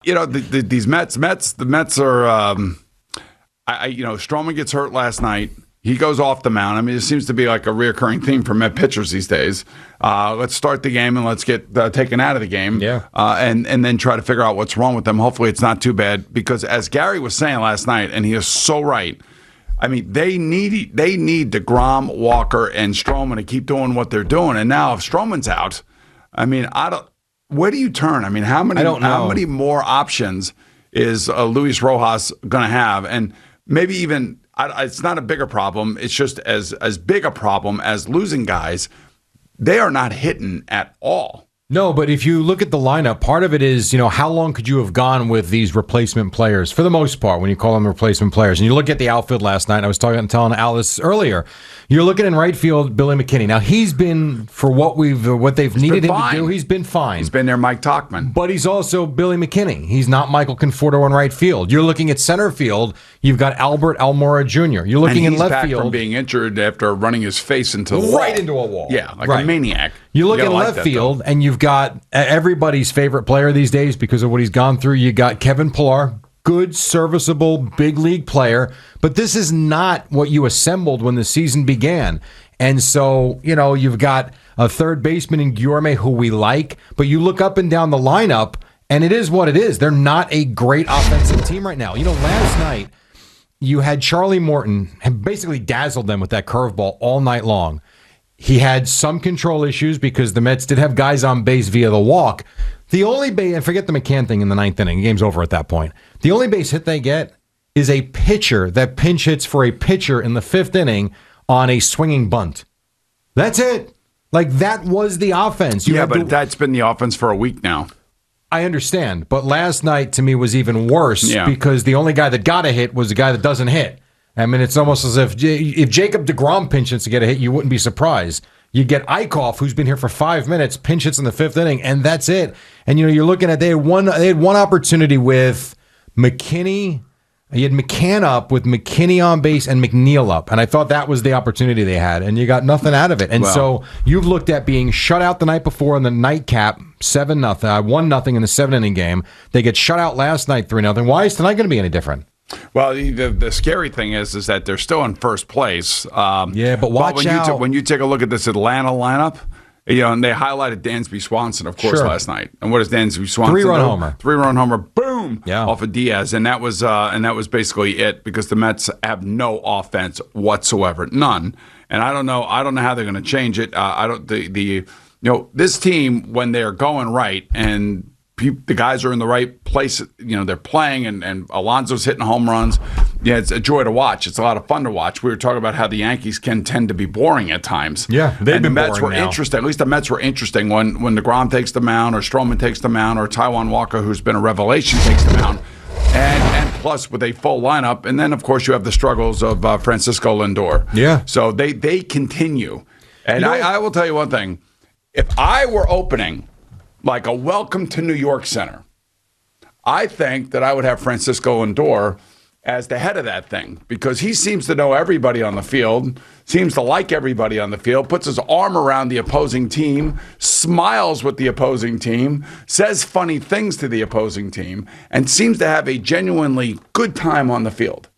These Mets are. Stroman gets hurt last night. He goes off the mound. I mean, it seems to be like a reoccurring theme for Met pitchers these days. Let's start the game and let's get taken out of the game. Yeah. And then try to figure out what's wrong with them. Hopefully it's not too bad because as Gary was saying last night, and he is so right, I mean, they need DeGrom, Walker, and Stroman to keep doing what they're doing. And now if Stroman's out, I mean, where do you turn? I mean, how many more options is Luis Rojas going to have? And maybe even it's not a bigger problem. It's just as big a problem as losing guys. They are not hitting at all. No, but if you look at the lineup, part of it is, how long could you have gone with these replacement players? For the most part, when you call them replacement players. And you look at the outfield last night, I was telling Alice earlier, you're looking in right field, Billy McKinney. Now, he's been, for what they've needed him to do, he's been fine. He's been there, Mike Tauchman. But he's also Billy McKinney. He's not Michael Conforto in right field. You're looking at center field, you've got Albert Almora Jr. You're looking in left field. From being injured after running his face into the wall. Right into a wall. Yeah, like a maniac. You look at left field, and you've got everybody's favorite player these days because of what he's gone through. You got Kevin Pillar, good, serviceable, big league player, but this is not what you assembled when the season began. And so, you've got a third baseman in Guillorme who we like, but you look up and down the lineup, and it is what it is. They're not a great offensive team right now. Last night, you had Charlie Morton and basically dazzled them with that curveball all night long. He had some control issues because the Mets did have guys on base via the walk. The only base, and forget the McCann thing in the ninth inning, the game's over at that point. The only base hit they get is a pitcher that pinch hits for a pitcher in the fifth inning on a swinging bunt. That's it. Like, that was the offense. That's been the offense for a week now. I understand, but last night to me was even worse because the only guy that got a hit was the guy that doesn't hit. I mean, it's almost as if Jacob deGrom pinch hits to get a hit, you wouldn't be surprised. You get Eichhoff, who's been here for 5 minutes, pinch hits in the fifth inning, and that's it. And you're looking at they had one opportunity with McKinney. You had McCann up with McKinney on base and McNeil up, and I thought that was the opportunity they had, and you got nothing out of it. And so you've looked at being shut out the night before in the nightcap, 7-0, 1-0 in the 7-inning game. They get shut out last night, 3-0. Why is tonight going to be any different? Well, the scary thing is that they're still in first place. But watch out. When you take a look at this Atlanta lineup, and they highlighted Dansby Swanson, of course, last night. And what does Dansby Swanson do? 3-run homer, boom, off of Diaz, and that was basically it because the Mets have no offense whatsoever, none. And I don't know how they're going to change it. This team when they're going right and the guys are in the right place, they're playing and Alonso's hitting home runs. Yeah, it's a joy to watch. It's a lot of fun to watch. We were talking about how the Yankees can tend to be boring at times. Yeah, they've been boring now. The Mets were interesting. At least the Mets were interesting when DeGrom takes the mound or Stroman takes the mound or Taijuan Walker, who's been a revelation, takes the mound. And plus with a full lineup. And then, of course, you have the struggles of Francisco Lindor. Yeah. So they continue. And I will tell you one thing. If I were opening like a welcome to New York center, I think that I would have Francisco Lindor as the head of that thing because he seems to know everybody on the field, seems to like everybody on the field, puts his arm around the opposing team, smiles with the opposing team, says funny things to the opposing team, and seems to have a genuinely good time on the field.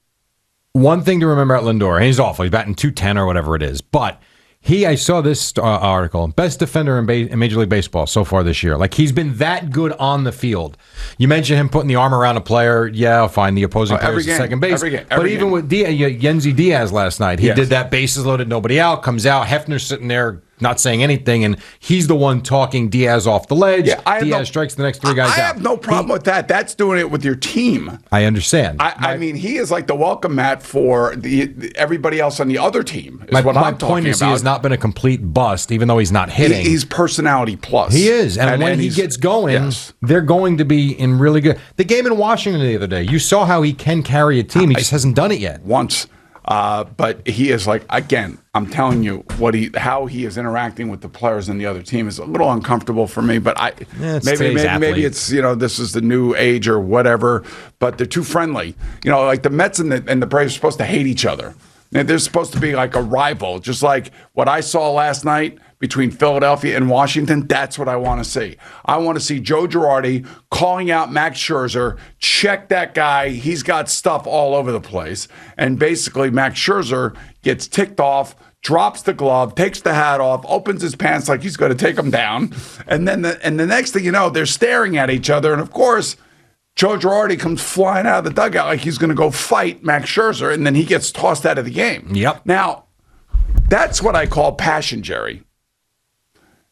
One thing to remember at Lindor, and he's awful, he's batting .210 or whatever it is, but I saw this article, best defender in Major League Baseball so far this year. Like, he's been that good on the field. You mentioned him putting the arm around a player. Yeah, fine, the opposing player's at second base. But even with Yennsy Diaz last night, he did that, bases loaded, nobody out, comes out, Hefner's sitting there not saying anything, and he's the one talking Diaz off the ledge. Diaz strikes the next three guys out. I have no problem with that. That's doing it with your team. I understand. I mean, he is like the welcome mat for everybody else on the other team. My point is he has not been a complete bust, even though he's not hitting. He's personality plus. He is, and when he gets going, they're going to be in really good. The game in Washington the other day, you saw how he can carry a team. He just hasn't done it yet. Once. But he is like, again, I'm telling you how he is interacting with the players in the other team is a little uncomfortable for me. But maybe it's this is the new age or whatever. But they're too friendly. Like the Mets and the Braves are supposed to hate each other. They're supposed to be like a rival, just like what I saw last night between Philadelphia and Washington, that's what I want to see. I want to see Joe Girardi calling out Max Scherzer, check that guy. He's got stuff all over the place. And basically, Max Scherzer gets ticked off, drops the glove, takes the hat off, opens his pants like he's going to take him down. And then the next thing you know, they're staring at each other. And of course, Joe Girardi comes flying out of the dugout like he's going to go fight Max Scherzer, and then he gets tossed out of the game. Yep. Now, that's what I call passion, Jerry.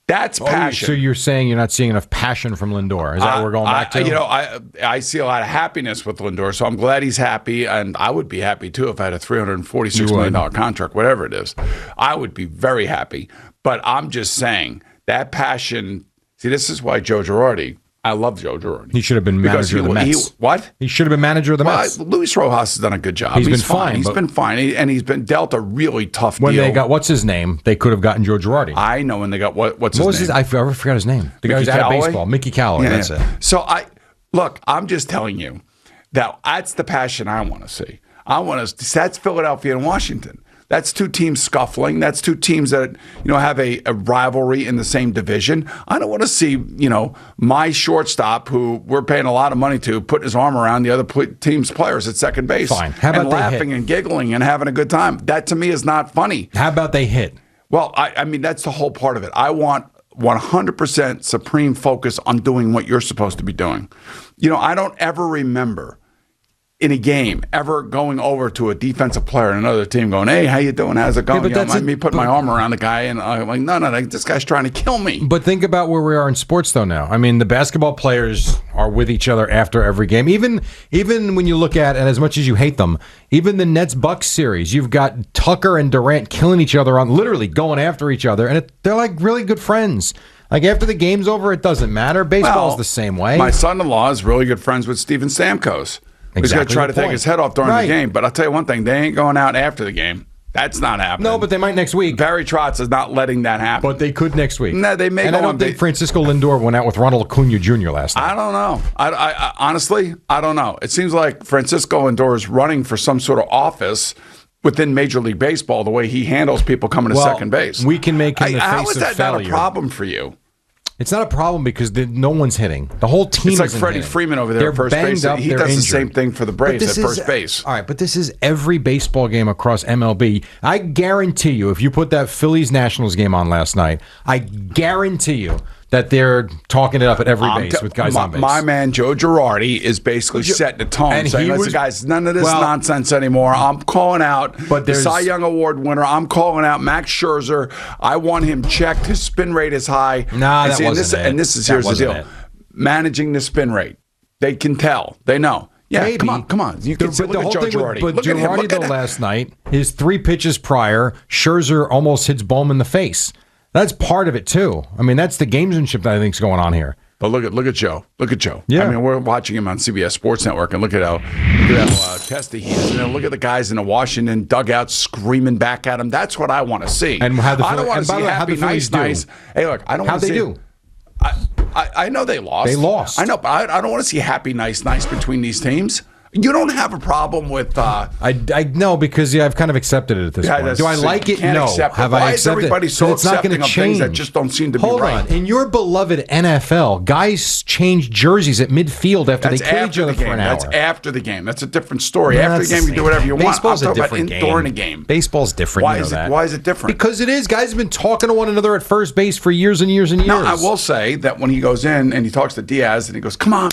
That's passion. So you're saying you're not seeing enough passion from Lindor? Is that what we're going back to? I see a lot of happiness with Lindor, so I'm glad he's happy, and I would be happy too if I had a $346 million contract, whatever it is. I would be very happy. But I'm just saying that passion. See, this is why Joe Girardi. I love Joe Girardi. He should have been manager of the Mets. What? He should have been manager of the Mets. Luis Rojas has done a good job. He's been fine. He's been fine, and he's been dealt a really tough deal. When they got what's his name, they could have gotten Joe Girardi. I know when they got what's his name. I forgot his name. The guy who's out of baseball, Mickey Callaway. Yeah, that's it. So I'm just telling you that's the passion I want to see. That's Philadelphia and Washington. That's two teams scuffling. That's two teams that have a rivalry in the same division. I don't want to see my shortstop, who we're paying a lot of money to, putting his arm around the other team's players at second base. Fine. How about and laughing and giggling and having a good time. That to me is not funny. How about they hit? Well, I mean that's the whole part of it. I want 100% supreme focus on doing what you're supposed to be doing. I don't ever remember in a game ever going over to a defensive player in another team going, hey, how you doing? How's it going? Me putting my arm around the guy, and I'm like, no, this guy's trying to kill me. But think about where we are in sports, though, now. I mean, the basketball players are with each other after every game. Even when you look at, and as much as you hate them, even the Nets-Bucks series, you've got Tucker and Durant killing each other on, literally going after each other, and they're like really good friends. Like after the game's over, it doesn't matter. Baseball's the same way. My son-in-law is really good friends with Steven Stamkos. He's going to try to take his head off during the game. But I'll tell you one thing, they ain't going out after the game. That's not happening. No, but they might next week. Barry Trotz is not letting that happen. But they could next week. No, they may. And I don't think Francisco Lindor went out with Ronald Acuna Jr. last night. I don't know. I honestly, I don't know. It seems like Francisco Lindor is running for some sort of office within Major League Baseball, the way he handles people coming to second base. We can make him the face of failure. How is that not a problem for you? It's not a problem because no one's hitting. The whole team is like Freddie Freeman over there at first base. He does the same thing for the Braves at first base. All right, but this is every baseball game across MLB. I guarantee you, if you put that Phillies-Nationals game on last night, I guarantee you that they're talking it up at every base with guys on base. My man Joe Girardi is basically setting the tone, saying, listen, guys, none of this nonsense anymore. I'm calling out the Cy Young Award winner. I'm calling out Max Scherzer. I want him checked. His spin rate is high. That wasn't it. And here's the deal. Managing the spin rate. They can tell. They know. Yeah, maybe. Come on. You can look at Joe Girardi. But Girardi, last night, his 3 pitches prior, Scherzer almost hits Bowman in the face. That's part of it, too. I mean, that's the gamesmanship that I think is going on here. But look at Joe. Look at Joe. Yeah. I mean, we're watching him on CBS Sports Network, and look at how testy he is. And then look at the guys in the Washington dugout screaming back at him. That's what I want to see. And I don't want to see happy, nice. Hey, look, I don't want to see. How'd they do? I know they lost. They lost. I know, but I don't want to see happy, nice between these teams. You don't have a problem with... I know, because I've kind of accepted it at this point. Do I like it? No. Have I accepted it? Why is everybody so accepting of things that just don't seem to be right? Hold on. In your beloved NFL, guys change jerseys at midfield after they kill each other for an hour. That's after the game. That's a different story. After the game, you do whatever you want. Baseball's a different game. During a game. Baseball's different. Why is it different? Because it is. Guys have been talking to one another at first base for years and years and years. Now, I will say that when he goes in and he talks to Diaz and he goes, come on,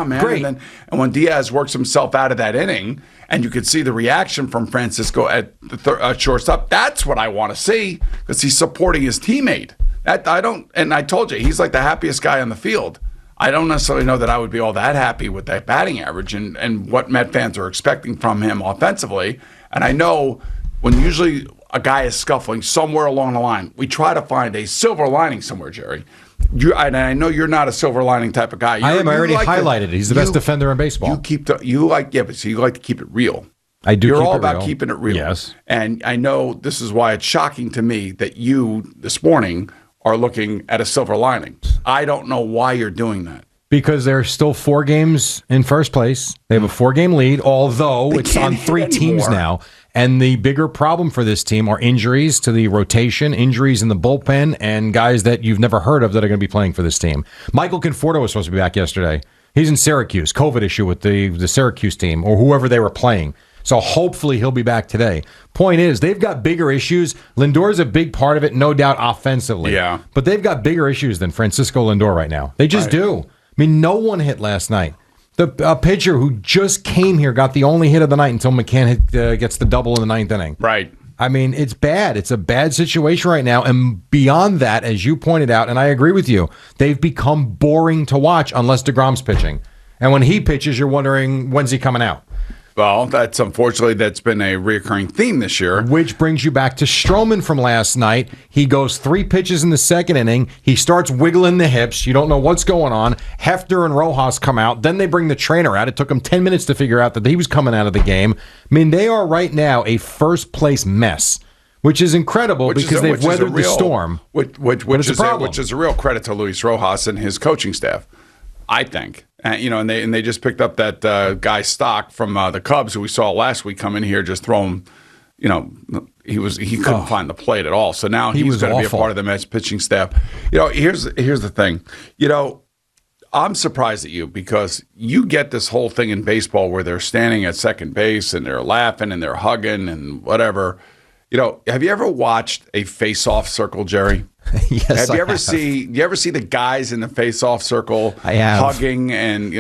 man. Great. And when Diaz works himself out of that inning, and you could see the reaction from Francisco at the shortstop. That's what I want to see, because he's supporting his teammate. And I told you, he's like the happiest guy on the field. I don't necessarily know that I would be all that happy with that batting average and what Met fans are expecting from him offensively. And I know when usually a guy is scuffling somewhere along the line, we try to find a silver lining somewhere, Jerry. And I know you're not a silver lining type of guy. I am. I already highlighted it. He's the best defender in baseball. But you like to keep it real. I do. You're all about keeping it real. Yes. And I know this is why it's shocking to me that you this morning are looking at a silver lining. I don't know why you're doing that. Because they're still 4 games in first place. They have a 4-game lead, although it's on 3 teams now. And the bigger problem for this team are injuries to the rotation, injuries in the bullpen, and guys that you've never heard of that are going to be playing for this team. Michael Conforto was supposed to be back yesterday. He's in Syracuse. COVID issue with the Syracuse team or whoever they were playing. So hopefully he'll be back today. Point is, they've got bigger issues. Lindor's a big part of it, no doubt, offensively. Yeah. But they've got bigger issues than Francisco Lindor right now. They just do. I mean, no one hit last night. The pitcher who just came here got the only hit of the night until McCann gets the double in the 9th inning. Right. I mean, it's bad. It's a bad situation right now. And beyond that, as you pointed out, and I agree with you, they've become boring to watch unless DeGrom's pitching. And when he pitches, you're wondering, when's he coming out? Well, that's been a reoccurring theme this year. Which brings you back to Stroman from last night. He goes 3 pitches in the 2nd inning. He starts wiggling the hips. You don't know what's going on. Hefner and Rojas come out. Then they bring the trainer out. It took him 10 minutes to figure out that he was coming out of the game. I mean, they are right now a first-place mess, which is incredible because they've weathered the storm. Which is a real credit to Luis Rojas and his coaching staff, I think. And they just picked up that guy Stock from the Cubs who we saw last week come in here just throw him. He couldn't find the plate at all. So now he's going to be a part of the Mets pitching staff. Here's the thing. I'm surprised at you because you get this whole thing in baseball where they're standing at second base and they're laughing and they're hugging and whatever. Have you ever watched a face-off circle, Jerry? Yes, have you ever see the guys in the face-off circle hugging and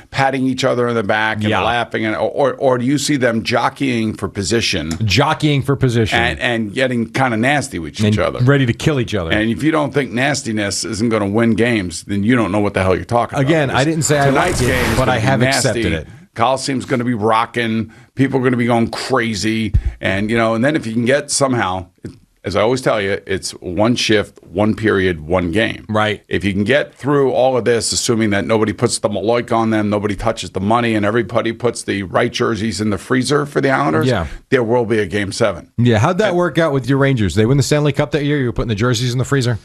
patting each other in the back and laughing, or do you see them jockeying for position and getting kind of nasty with each other, ready to kill each other? And if you don't think nastiness isn't going to win games, then you don't know what the hell you're talking about. Again, I didn't say I liked it, but I have accepted it. Coliseum's going to be rocking. People are going to be going crazy, and then if you can get somehow. As I always tell you, it's one shift, one period, one game. Right. If you can get through all of this, assuming that nobody puts the Maloik on them, nobody touches the money, and everybody puts the right jerseys in the freezer for the Islanders, there will be a Game 7. Yeah, how'd that work out with your Rangers? They win the Stanley Cup that year? You were putting the jerseys in the freezer?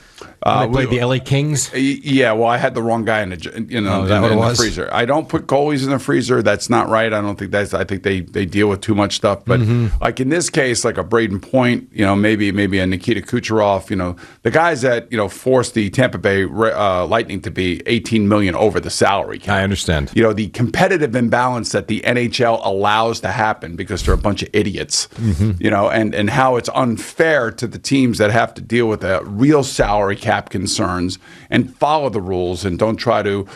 When they played the LA Kings? Yeah, well, I had the wrong guy in the freezer. I don't put goalies in the freezer. That's not right. I think they deal with too much stuff. But like in this case, like a Braden Point, maybe a Nikita Kucherov, the guys that forced the Tampa Bay Lightning to be $18 million over the salary cap. I understand. The competitive imbalance that the NHL allows to happen because they're a bunch of idiots. And how it's unfair to the teams that have to deal with a real salary cap concerns and follow the rules and don't try to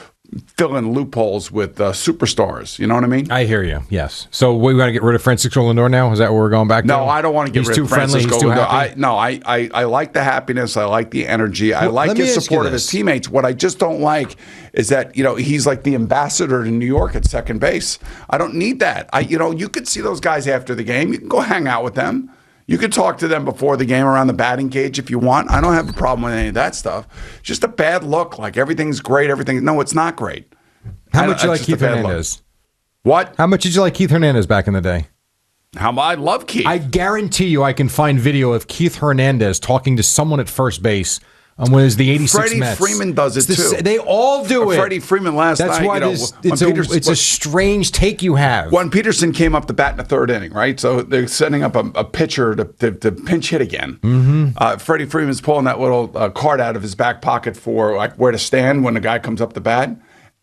fill in loopholes with superstars. You know what I mean? I hear you. Yes. So we want to get rid of Francisco Lindor now? Is that what we're going back to? No, I don't want to get rid of Francisco Lindor. I like the happiness. I like the energy. I like his support of his teammates. What I just don't like is that he's like the ambassador to New York at second base. I don't need that. You could see those guys after the game. You can go hang out with them. You could talk to them before the game around the batting cage if you want. I don't have a problem with any of that stuff. Just a bad look, like everything's great. No, it's not great. How much you like Keith Hernandez? What? How much did you like Keith Hernandez back in the day? I love Keith. I guarantee you I can find video of Keith Hernandez talking to someone at first base. When it was the 86 Freddie Mets. Freeman does it too. They all do it. Freddie Freeman last night. That's why it's a strange take you have. When Peterson came up to bat in the 3rd inning, right? So they're setting up a pitcher to pinch hit again. Freddie Freeman's pulling that little card out of his back pocket for like where to stand when the guy comes up to bat.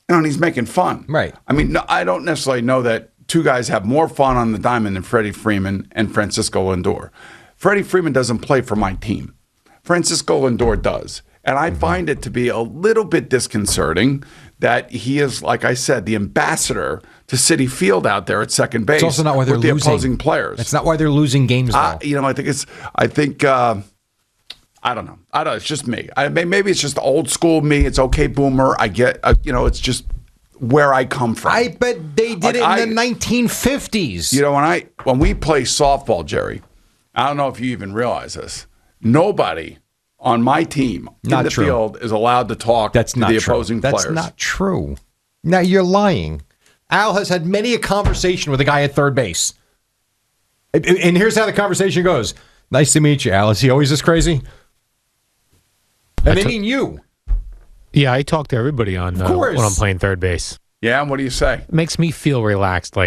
And he's making fun. Right. I mean, I don't necessarily know that two guys have more fun on the diamond than Freddie Freeman and Francisco Lindor. Freddie Freeman doesn't play for my team. Francisco Lindor does. And I find it to be a little bit disconcerting that he is, like I said, the ambassador to Citi Field out there at second base. It's also not why they're losing. The opposing players. It's not why they're losing games, though. I don't know. It's just me. Maybe it's just old school me. It's okay, boomer. I get, it's just where I come from. I bet they did it in the 1950s. When we play softball, Jerry, I don't know if you even realize this. Nobody on my team in the field is allowed to talk to the opposing players. That's not true. Now you're lying. Al has had many a conversation with a guy at third base. And here's how the conversation goes. Nice to meet you, Al. Is he always this crazy? And they mean you. Yeah, I talk to everybody on when I'm playing third base. Yeah, and what do you say? It makes me feel relaxed,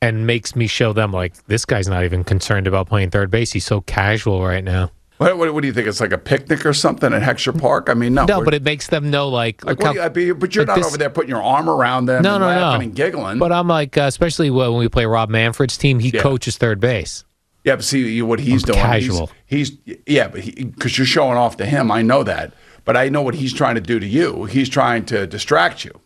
and makes me show them, this guy's not even concerned about playing third base. He's so casual right now. What do you think? It's like a picnic or something at Heckscher Park? I mean, no. No, but it makes them know, but you're not over there putting your arm around them and laughing and giggling. But I'm especially when we play Rob Manfred's team, he coaches third base. Yeah, but see what he's doing. Casual. Because you're showing off to him. I know that. But I know what he's trying to do to you. He's trying to distract you.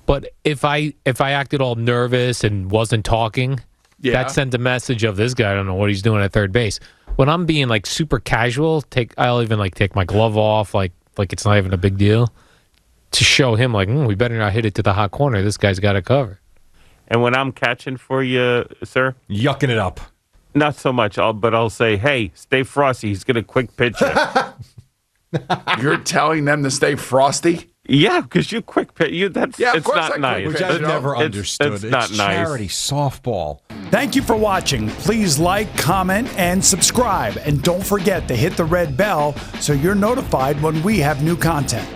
But if I acted all nervous and wasn't talking, that sent a message of this guy, I don't know what he's doing at third base. When I'm being super casual, I'll even take my glove off, like it's not even a big deal, to show him we better not hit it to the hot corner. This guy's got it covered. And when I'm catching for you, sir, yucking it up. Not so much. I'll say, hey, stay frosty. He's got a quick pitcher. You're telling them to stay frosty? Yeah, because you quick pitch. It's not nice. Which I've never understood. It's not nice. Charity softball. Thank you for watching. Please like, comment, and subscribe. And don't forget to hit the red bell so you're notified when we have new content.